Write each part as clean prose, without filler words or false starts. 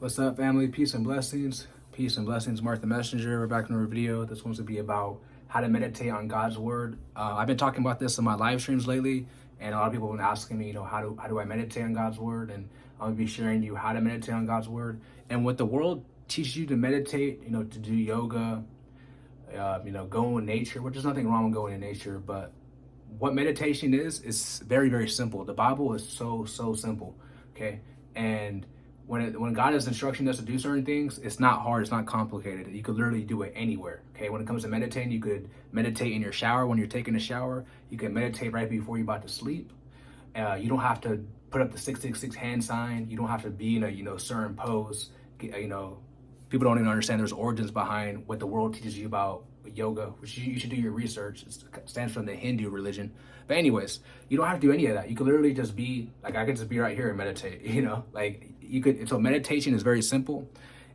What's up, family? Peace and blessings. Peace and blessings. MarcTheMessenger. We're back in our video. This one's to be about how to meditate on God's word. I've been talking about this in my live streams lately, and a lot of people have been asking me, how do I meditate on God's word? And I'm gonna be sharing you how to meditate on God's word. And what the world teaches you to meditate, to do yoga, go in nature, which is nothing wrong with going in nature, but what meditation is very, very simple. The Bible is so simple, okay? And when God is instructing us to do certain things, it's not hard, it's not complicated. You could literally do it anywhere, okay? When it comes to meditating, you could meditate in your shower when you're taking a shower. You can meditate right before you're about to sleep. You don't have to put up the 666 hand sign. You don't have to be in a certain pose. People don't even understand there's origins behind what the world teaches you about yoga, which you should do your research. It stands from the Hindu religion. But anyways, you don't have to do any of that. You could literally just be like, I could just be right here and meditate, so meditation is very simple.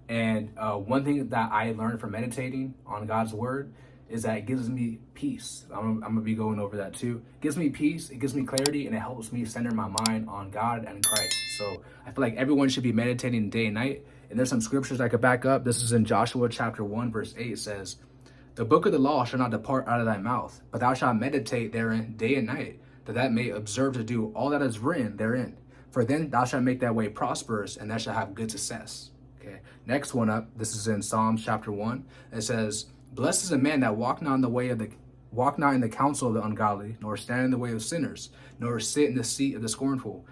And one thing that I learned from meditating on God's word is that it gives me peace. I'm gonna be going over that too. It gives me peace, it gives me clarity, and it helps me center my mind on God and Christ. So I feel like everyone should be meditating day and night. And there's some scriptures I could back up. This is in Joshua chapter 1, verse 8. It says, "The book of the law shall not depart out of thy mouth, but thou shalt meditate therein day and night, that thou may observe to do all that is written therein. For then thou shalt make thy way prosperous, and thou shalt have good success." Okay. Next one up, this is in Psalms chapter 1. It says, "Blessed is a man that walk not in the counsel of the ungodly, nor stand in the way of sinners, nor sit in the seat of the scornful.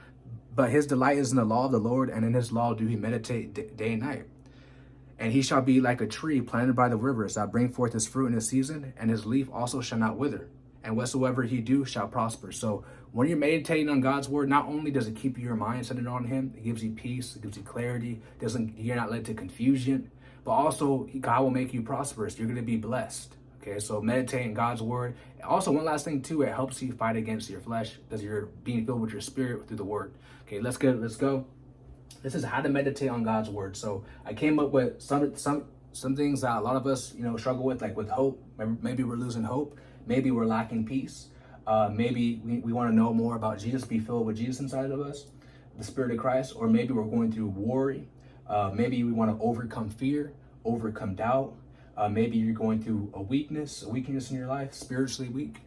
But his delight is in the law of the Lord, and in his law do he meditate day and night. And he shall be like a tree planted by the rivers that bring forth his fruit in his season, and his leaf also shall not wither. And whatsoever he do shall prosper." So when you're meditating on God's word, not only does it keep your mind centered on him, it gives you peace, it gives you clarity, you're not led to confusion, but also God will make you prosperous. You're going to be blessed. Okay, so meditating God's word. Also, one last thing too, it helps you fight against your flesh because you're being filled with your spirit through the word. Okay, let's go. This is how to meditate on God's word. So I came up with some things that a lot of us, struggle with, like with hope. Maybe we're losing hope. Maybe we're lacking peace. Maybe we want to know more about Jesus, be filled with Jesus inside of us, the Spirit of Christ. Or maybe we're going through worry. Maybe we want to overcome fear, overcome doubt. Maybe you're going through a weakness in your life, spiritually weak.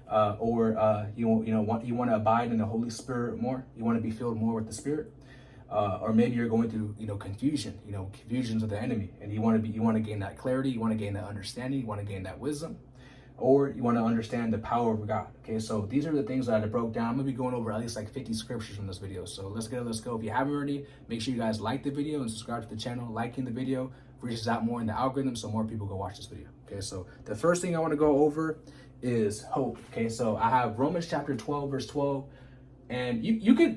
You want to abide in the Holy Spirit more. You want to be filled more with the Spirit. Or maybe you're going through, confusions of the enemy, and you want to gain that clarity, you want to gain that understanding, you want to gain that wisdom, or you want to understand the power of God. Okay, so these are the things that I broke down. I'm gonna be going over at least like 50 scriptures in this video. So let's go. If you haven't already, make sure you guys like the video and subscribe to the channel. Liking the video reaches out more in the algorithm, so more people go watch this video. Okay, so the first thing I want to go over is hope. Okay, so I have Romans chapter 12, verse 12. And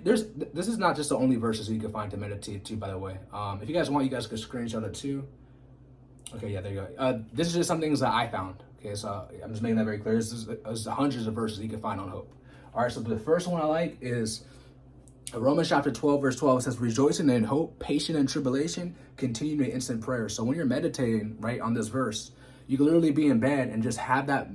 this is not just the only verses you can find to meditate to, by the way. If you guys want, you guys could screenshot it too. Okay, yeah, there you go. This is just some things that I found. Okay, so I'm just making that very clear. There's hundreds of verses you can find on hope. All right, so the first one I like is Romans chapter 12, verse 12. It says, "Rejoicing in hope, patient in tribulation, continuing in instant prayer." So when you're meditating, right, on this verse, you can literally be in bed and just have that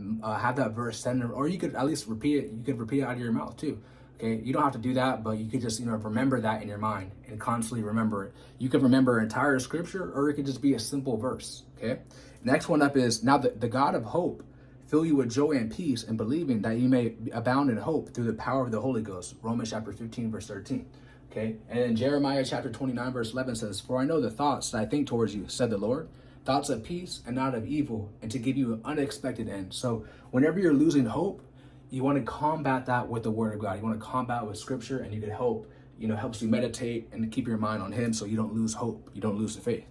verse centered, or you could at least repeat it. You could repeat it out of your mouth too. Okay, you don't have to do that, but you could just, remember that in your mind and constantly remember it. You could remember entire scripture, or it could just be a simple verse. Okay. Next one up is, "Now the God of hope fill you with joy and peace in believing, that you may abound in hope through the power of the Holy Ghost." Romans chapter 15, verse 13. Okay. And then Jeremiah chapter 29, verse 11 says, "For I know the thoughts that I think towards you, said the Lord, thoughts of peace and not of evil, and to give you an unexpected end." So whenever you're losing hope, you want to combat that with the word of God. You want to combat with scripture, and you can helps you meditate and keep your mind on him, so you don't lose hope. You don't lose the faith.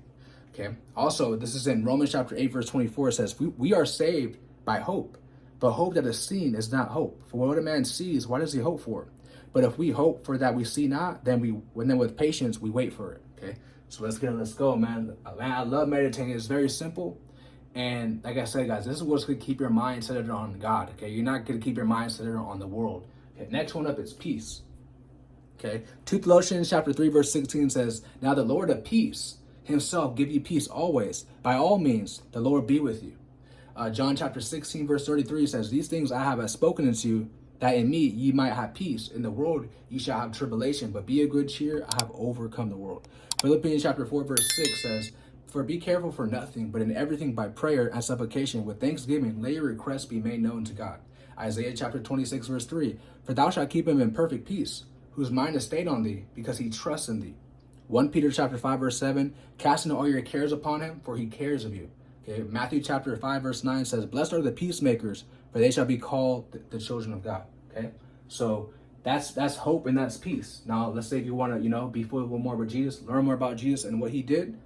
Okay. Also, this is in Romans chapter 8, verse 24. It says, we are saved by hope, but hope that is seen is not hope. For what a man sees, what does he hope for? But if we hope for that we see not, then with patience we wait for it. Okay. So let's go, man. I love meditating. It's very simple. And like I said, guys, this is what's going to keep your mind centered on God. Okay, you're not going to keep your mind centered on the world. Okay, next one up is peace. Okay, 2 Colossians chapter 3, verse 16 says, "Now the Lord of peace himself give you peace always. By all means, the Lord be with you." John chapter 16, verse 33 says, "These things I have spoken unto you, that in me ye might have peace. In the world ye shall have tribulation, but be of good cheer, I have overcome the world." Philippians chapter 4, verse 6 says, for be careful for nothing, but in everything by prayer and supplication with thanksgiving, let your requests be made known to God. Isaiah chapter 26, verse 3, for thou shalt keep him in perfect peace, whose mind is stayed on thee, because he trusts in thee. 1 Peter chapter 5, verse 7, casting all your cares upon him, for he cares of you. Okay, Matthew chapter 5, verse 9 says, blessed are the peacemakers, for they shall be called the children of God. Okay, so that's hope and that's peace. Now, let's say if you want to, be filled with more with Jesus, learn more about Jesus and what he did.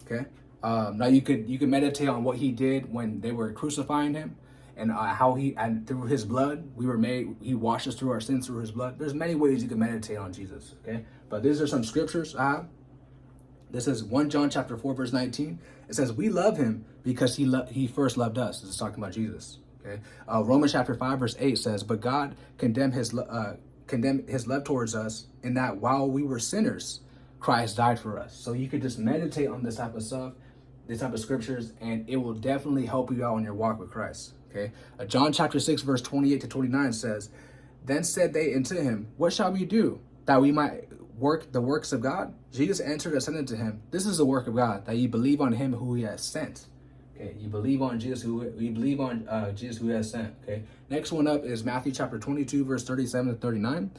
Okay, now you could meditate on what he did when they were crucifying him, and how and through his blood he washed us through our sins through his blood. There's many ways you can meditate on Jesus. Okay, but these are some scriptures I have. This is 1 John chapter 4, verse 19. It says, we love him because he first loved us. This is talking about Jesus. Okay. Romans chapter 5, verse 8 says, but God condemned his love towards us in that while we were sinners, Christ died for us. So you could just meditate on this type of stuff, this type of scriptures, and it will definitely help you out on your walk with Christ. Okay. John chapter 6, verse 28 to 29 says, then said they unto him, what shall we do that we might work the works of God? Jesus answered and said unto him, this is the work of God, that ye believe on him who he has sent. Okay, you believe on Jesus Jesus who has sent. Okay, next one up is Matthew chapter 22, verse 37 to 39.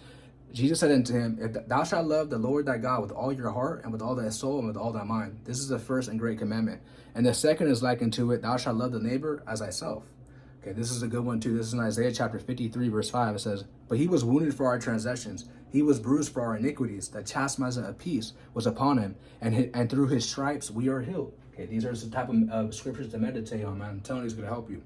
Jesus said unto him, if thou shalt love the Lord thy God with all your heart and with all thy soul and with all thy mind, this is the first and great commandment. And the second is like unto it, thou shalt love the neighbor as thyself. Okay, this is a good one too. This is in Isaiah chapter 53, verse 5. It says, but he was wounded for our transgressions, he was bruised for our iniquities. The chastisement of peace was upon him, and through his stripes we are healed. Okay, these are some type of scriptures to meditate on, man. I'm telling you, it's going to help you.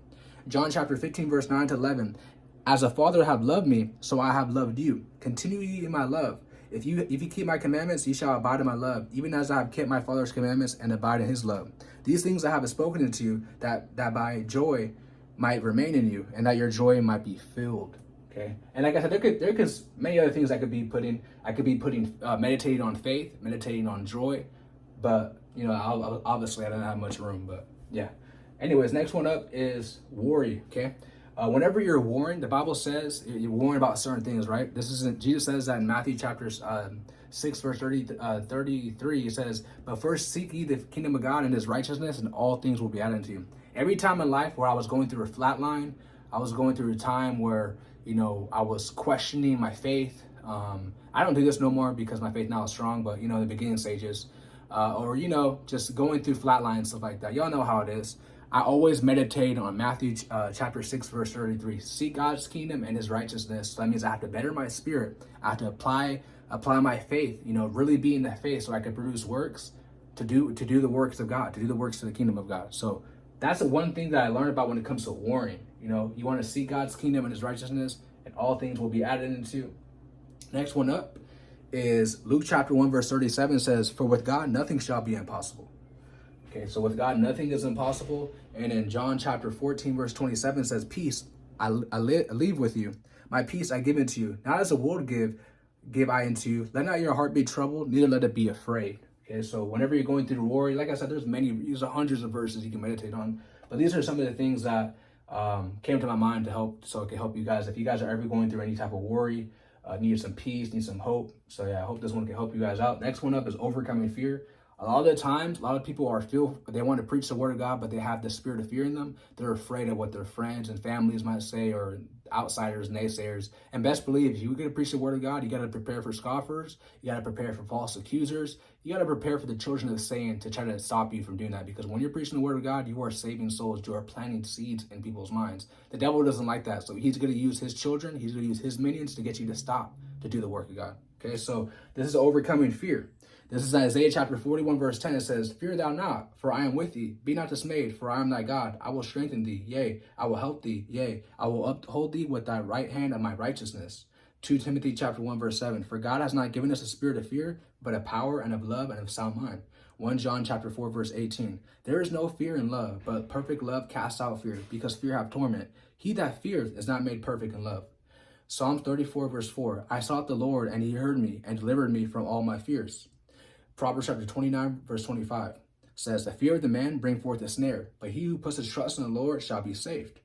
John chapter 15, verse 9 to 11. As a father have loved me, so I have loved you. Continue ye in my love. If you keep my commandments, ye shall abide in my love, even as I have kept my Father's commandments and abide in his love. These things I have spoken unto you, that my joy might remain in you, and that your joy might be filled. Okay, and like I said, there could many other things I could be putting. I could be putting meditating on faith, meditating on joy, but obviously I don't have much room. But yeah. Anyways, next one up is worry. Okay, whenever you're worrying, the Bible says you're worrying about certain things, right? Jesus says that in Matthew chapter 6, verse 33. It says, but first seek ye the kingdom of God and his righteousness, and all things will be added unto you. Every time in life where I was going through a flat line, I was going through a time where I was questioning my faith. I don't do this no more because my faith now is strong, but in the beginning stages, or just going through flat lines, stuff like that. Y'all know how it is. I always meditate on Matthew chapter 6, verse 33. Seek God's kingdom and his righteousness. So that means I have to better my spirit. I have to apply my faith, really be in that faith so I can produce works to do the works of God, to do the works of the kingdom of God. So that's the one thing that I learned about when it comes to warring. You want to seek God's kingdom and his righteousness, and all things will be added into. Next one up is Luke chapter 1, verse 37 says, for with God nothing shall be impossible. Okay, so with God nothing is impossible. And in John chapter 14, verse 27 says, peace I leave with you. My peace I give unto you. Not as the world give I unto you. Let not your heart be troubled, neither let it be afraid. Okay, so whenever you're going through worry, like I said, these are hundreds of verses you can meditate on. But these are some of the things that came to my mind so it can help you guys. If you guys are ever going through any type of worry, need some peace, need some hope. So yeah, I hope this one can help you guys out. Next one up is overcoming fear. A lot of the times, a lot of people they want to preach the word of God, but they have the spirit of fear in them. They're afraid of what their friends and families might say, or outsiders, naysayers. And best believe, if you're going to preach the word of God, you got to prepare for scoffers. You got to prepare for false accusers. You got to prepare for the children of Satan to try to stop you from doing that. Because when you're preaching the word of God, you are saving souls. You are planting seeds in people's minds. The devil doesn't like that. So he's going to use his children. He's going to use his minions to get you to stop to do the work of God. Okay, so this is overcoming fear. This is Isaiah chapter 41, verse 10. It says, fear thou not, for I am with thee. Be not dismayed, for I am thy God. I will strengthen thee. Yea, I will help thee. Yea, I will uphold thee with thy right hand of my righteousness. 2 Timothy chapter 1, verse 7. For God has not given us a spirit of fear, but of power and of love and of sound mind. 1 John chapter 4, verse 18. There is no fear in love, but perfect love casts out fear, because fear hath torment. He that feareth is not made perfect in love. Psalm 34, verse 4. I sought the Lord, and he heard me, and delivered me from all my fears. Proverbs chapter 29, verse 25 says, the fear of the man bring forth a snare, but he who puts his trust in the Lord shall be saved.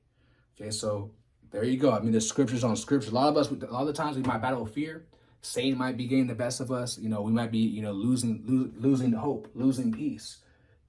Okay, so there you go. I mean, there's scriptures on scripture. A lot of the times we might battle fear. Satan might be getting the best of us. We might be, losing hope, losing peace.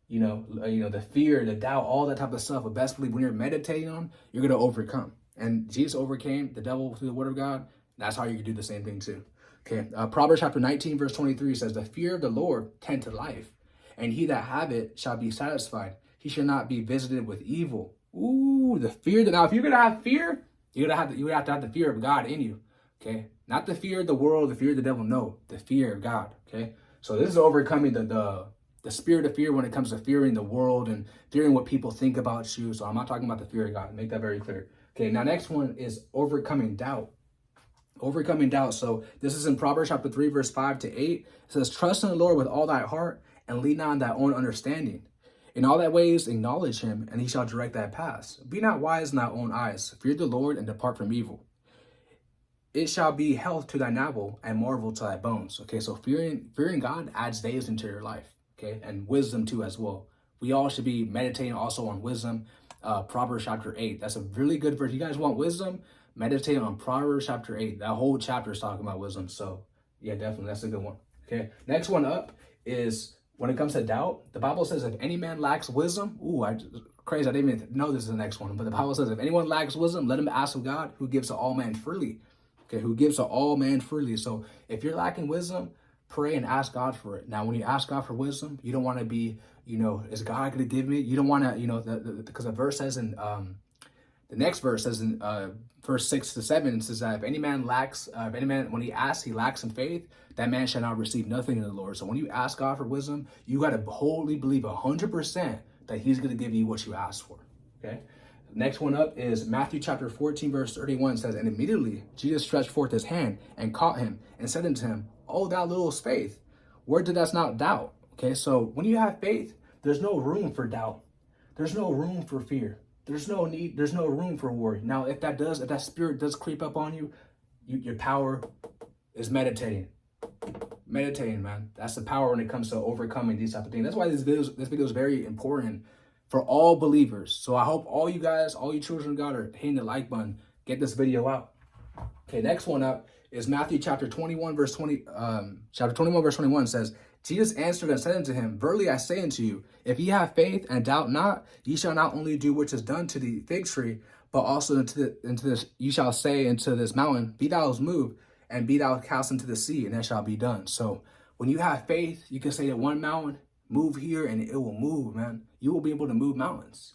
The fear, the doubt, all that type of stuff. But best believe when you're meditating on, you're going to overcome. And Jesus overcame the devil through the word of God. That's how you can do the same thing too. Okay. Proverbs chapter 19, verse 23 says, the fear of the Lord tend to life, and he that have it shall be satisfied. He shall not be visited with evil. Ooh, the fear. Now, if you're going to have fear, you have to have the fear of God in you. Okay. Not the fear of the world, the fear of the devil. No, the fear of God. Okay. So this is overcoming the spirit of fear when it comes to fearing the world and fearing what people think about you. So I'm not talking about the fear of God. Make that very clear. Okay, now next one is overcoming doubt. Overcoming doubt. So this is in Proverbs chapter 3, verse 5 to 8. It says, trust in the Lord with all thy heart and lean not on thy own understanding. In all thy ways acknowledge him, and he shall direct thy paths. Be not wise in thy own eyes. Fear the Lord and depart from evil. It shall be health to thy navel and marvel to thy bones. Okay, so fearing God adds days into your life. Okay, and wisdom too as well. We all should be meditating also on wisdom. Proverbs chapter 8. That's a really good verse. You guys want wisdom? Meditate on Proverbs chapter 8. That whole chapter is talking about wisdom. So yeah, definitely. That's a good one. Okay. Next one up is when it comes to doubt, the Bible says if any man lacks wisdom, crazy. I didn't even know this is the next one. But the Bible says if anyone lacks wisdom, let him ask of God, who gives to all men freely. Okay, who gives to all men freely. So if you're lacking wisdom, pray and ask God for it. Now, when you ask God for wisdom, you don't want to be, is God going to give me? You don't want to, because the verse says in, the next verse says in verse 6 to 7, it says that if any man lacks, when he asks, he lacks in faith, that man shall not receive nothing in the Lord. So when you ask God for wisdom, you got to wholly believe 100% that he's going to give you what you asked for. Okay. Next one up is Matthew chapter 14, verse 31 says, and immediately Jesus stretched forth his hand and caught him and said unto him, O thou little faith, where did thou not doubt? Okay, so when you have faith, there's no room for doubt. There's no room for fear. There's no room for worry. Now, if that spirit does creep up on you, your power is meditating. Meditating, man. That's the power when it comes to overcoming these type of things. That's why this video is very important for all believers. So I hope all you guys, all you children of God are hitting the like button. Get this video out. Okay, next one up is Matthew chapter 21, verse 21 says, Jesus answered and said unto him, verily I say unto you, if ye have faith and doubt not, ye shall not only do which is done to the fig tree, but also into this, ye shall say unto this mountain, be thou moved, and be thou cast into the sea, and it shall be done. So when you have faith, you can say to one mountain, move here, and it will move, man. You will be able to move mountains.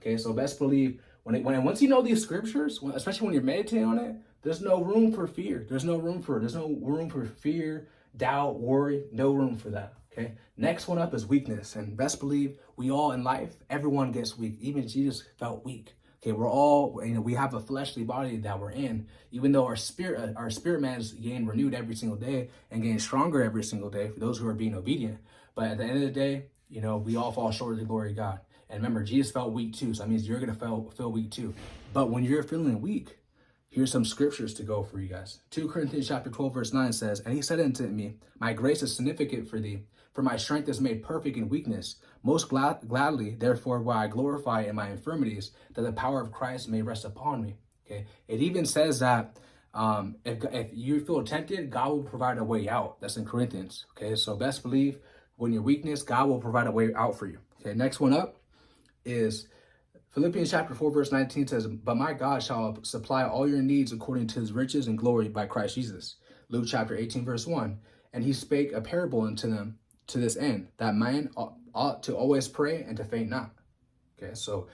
Okay, so best believe once you know these scriptures, especially when you're meditating on it, there's no room for fear. There's no room for fear, doubt, worry. No room for that. Okay. Next one up is weakness, and best believe we all in life, everyone gets weak. Even Jesus felt weak. Okay, we're all, we have a fleshly body that we're in, even though our spirit man is getting renewed every single day and getting stronger every single day for those who are being obedient. But at the end of the day, we all fall short of the glory of God. And remember, Jesus felt weak too, so that means you're going to feel weak too. But when you're feeling weak, here's some scriptures to go for you guys. 2 Corinthians chapter 12, verse 9 says, and he said unto me, my grace is significant for thee, for my strength is made perfect in weakness. Most gladly, therefore, will I glorify in my infirmities, that the power of Christ may rest upon me. Okay. It even says that if you feel tempted, God will provide a way out. That's in Corinthians. Okay. So best believe when your weakness, God will provide a way out for you. Okay. Next one up is Philippians chapter 4, verse 19 says, but my God shall supply all your needs according to his riches and glory by Christ Jesus. Luke chapter 18, verse 1. And he spake a parable unto them to this end, that man ought to always pray and to faint not. Okay, so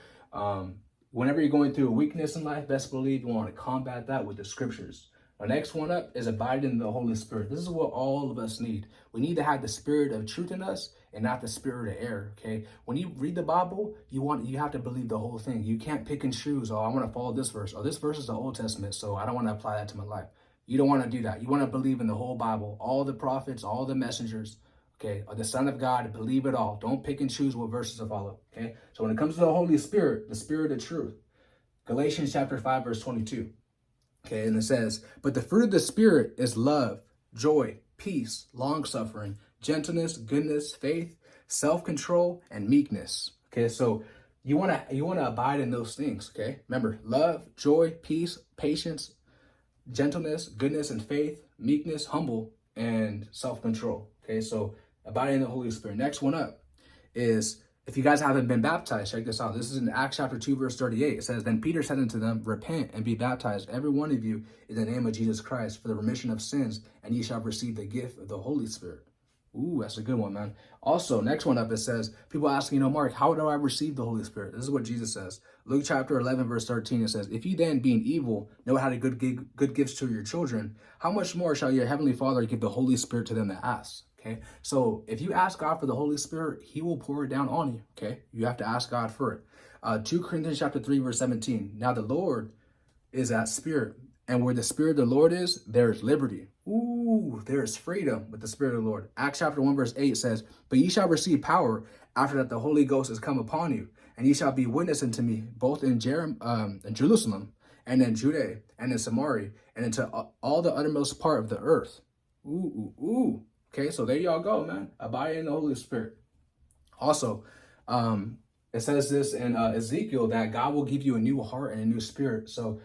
whenever you're going through a weakness in life, best believe you want to combat that with the scriptures. Our next one up is abiding in the Holy Spirit. This is what all of us need. We need to have the spirit of truth in us and not the spirit of error, okay? When you read the Bible, you have to believe the whole thing. You can't pick and choose, I want to follow this verse, this verse is the Old Testament, so I don't want to apply that to my life. You don't want to do that. You want to believe in the whole Bible, all the prophets, all the messengers, okay? Or the Son of God, believe it all. Don't pick and choose what verses to follow, okay? So when it comes to the Holy Spirit, the spirit of truth, Galatians chapter 5, verse 22. Okay, and it says, but the fruit of the Spirit is love, joy, peace, long-suffering, gentleness, goodness, faith, self-control, and meekness. Okay, so you want to abide in those things, okay? Remember, love, joy, peace, patience, gentleness, goodness, and faith, meekness, humble, and self-control. Okay, so abiding in the Holy Spirit. Next one up is, if you guys haven't been baptized, check this out. This is in Acts chapter 2, verse 38. It says, then Peter said unto them, repent and be baptized, every one of you, in the name of Jesus Christ, for the remission of sins, and ye shall receive the gift of the Holy Spirit. Ooh, that's a good one, man. Also, next one up, it says, people asking, Mark, how do I receive the Holy Spirit? This is what Jesus says. Luke chapter 11, verse 13, it says, if you then, being evil, know how to good gifts to your children, how much more shall your heavenly Father give the Holy Spirit to them that ask? Okay, so if you ask God for the Holy Spirit, he will pour it down on you. Okay, you have to ask God for it. 2 Corinthians chapter 3, verse 17. Now the Lord is that Spirit, and where the Spirit of the Lord is, there is liberty. Ooh, there is freedom with the Spirit of the Lord. Acts chapter 1, verse 8 says, but ye shall receive power after that the Holy Ghost is come upon you, and ye shall be witness unto me, both in Jerusalem, and in Judea, and in Samaria, and into all the uttermost part of the earth. Ooh, ooh, ooh. Okay, so there y'all go, man. Abide in the Holy Spirit. Also, it says this in Ezekiel that God will give you a new heart and a new spirit. So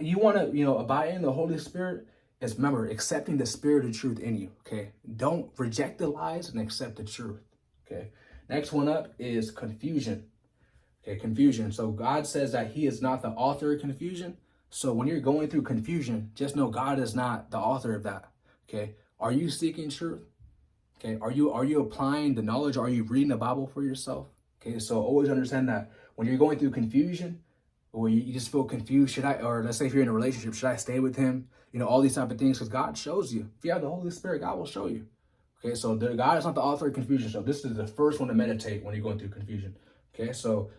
you want to, abide in the Holy Spirit is, remember, accepting the spirit of truth in you. Okay, don't reject the lies and accept the truth. Okay, next one up is confusion. Okay, confusion. So God says that he is not the author of confusion. So when you're going through confusion, just know God is not the author of that. Okay. Are you seeking truth? Okay, are you applying the knowledge? Are you reading the Bible for yourself? Okay, so always understand that when you're going through confusion, or you just feel confused, or let's say if you're in a relationship, should I stay with him? All these type of things, because God shows you. If you have the Holy Spirit, God will show you. Okay, so God is not the author of confusion. So this is the first one to meditate when you're going through confusion. Okay, so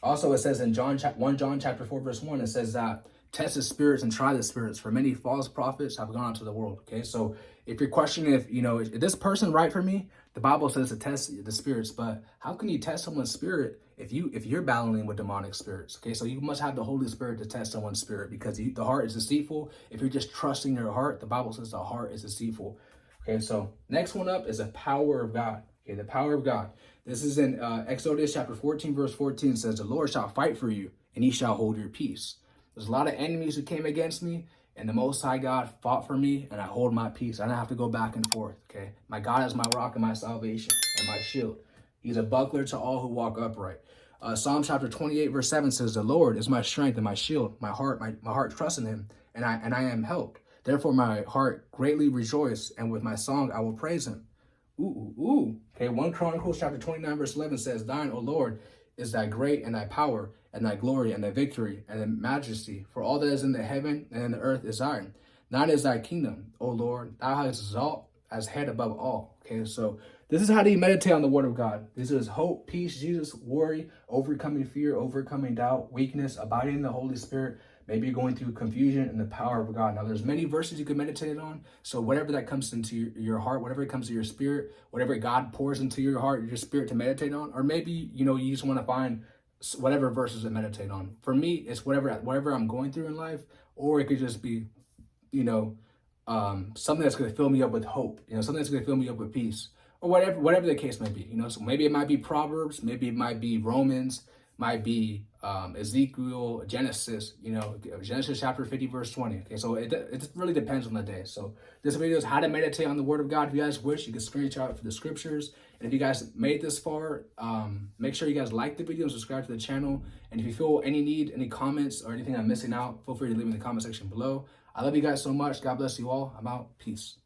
also it says in 1 John chapter 4, verse 1, it says that test the spirits and try the spirits, for many false prophets have gone into the world. Okay, so if you're questioning if is this person right for me, the Bible says to test the spirits. But how can you test someone's spirit if you're battling with demonic spirits? Okay, so you must have the Holy Spirit to test someone's spirit, because the heart is deceitful. If you're just trusting your heart, the Bible says the heart is deceitful. Okay, so next one up is the power of God. Okay, the power of God. This is in Exodus chapter 14, verse 14, says, the Lord shall fight for you, and ye shall hold your peace. There's a lot of enemies who came against me, and the Most High God fought for me, and I hold my peace. I don't have to go back and forth, okay? My God is my rock and my salvation and my shield. He's a buckler to all who walk upright. Psalm chapter 28, verse 7 says, the Lord is my strength and my shield. My heart trusts in him, and I am helped. Therefore my heart greatly rejoice, and with my song I will praise him. Ooh, ooh, ooh. Okay, 1 Chronicles chapter 29, verse 11 says, thine, O Lord, is thy great and thy power, and thy glory, and thy victory, and thy majesty. For all that is in the heaven and in the earth is thine. Thine is thy kingdom, O Lord. Thou hast exalted as head above all. Okay, so this is how do you meditate on the word of God. This is hope, peace, Jesus, worry, overcoming fear, overcoming doubt, weakness, abiding in the Holy Spirit. Maybe you're going through confusion and the power of God. Now, there's many verses you can meditate on. So whatever that comes into your heart, whatever comes to your spirit, whatever God pours into your heart, your spirit to meditate on, or maybe, you just want to find whatever verses to meditate on. For me, it's whatever I'm going through in life, or it could just be, something that's going to fill me up with hope, something that's going to fill me up with peace, or whatever the case may be, So maybe it might be Proverbs, maybe it might be Romans, might be Ezekiel, Genesis, Genesis chapter 50, verse 20. Okay, so it really depends on the day. So this video is how to meditate on the word of God. If you guys wish, you can screenshot for the scriptures. And if you guys made this far, make sure you guys like the video and subscribe to the channel. And if you feel any comments or anything I'm missing out, feel free to leave in the comment section below. I love you guys so much. God bless you all. I'm out. Peace.